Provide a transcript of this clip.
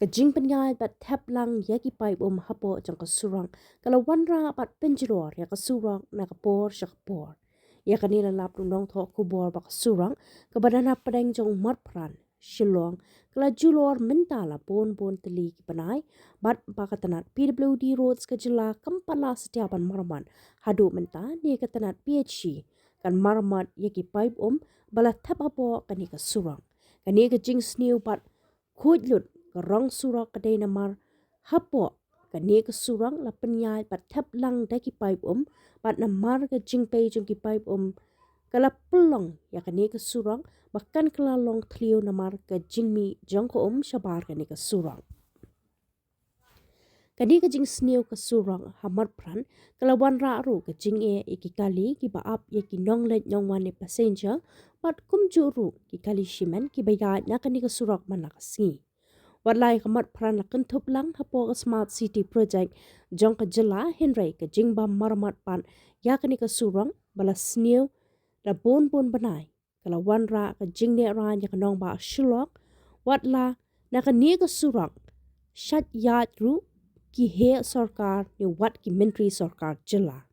Kajing penyai bat tap lang ya ki pai hapo jang ka surang. Kalau wanra bat penjulor ya ka surang na ka por sya ka por. Ya kanila lap nung thok kubor ba ka surang ka badana padang jong Motphran shilong kala julor mynta la pon teli ki bnai bat bakatanat PWD roads ka jela kampala setiapan maramot haduh mynta ni katanat PHC kan maramot ya ki pai bala tap apo kani ka surang. Kani ka jing sniu bat khujlut kerong surok kedai namar hapo kani ke surang la penyai pat tap lang daki pipe pat namar ke jingpei jong ki pipe kala pelong ya kani ke surang bahkan kala long thlio namar ke jingmi jong ko shabar kani ke surang kani ke jing sneu ke surang Motphran kala wan ra ru ke jing ki kali ki baap ye ki nong let nyong wan ne passenger pat kum ju ru ki kali shimen ki bayai na kani ke surok manakasi Wadlai ka Motphran la kentup lang hapo ka Smart City Project jong ka jela Henry ka jingba maramot pan ya kani ka surang bala sneu la bon bnai kala wanra ka jingne ran ya kanong ba shilok wadla na kani ka surang shat yat ru ki he sarkar ni wat ki menteri sarkar jela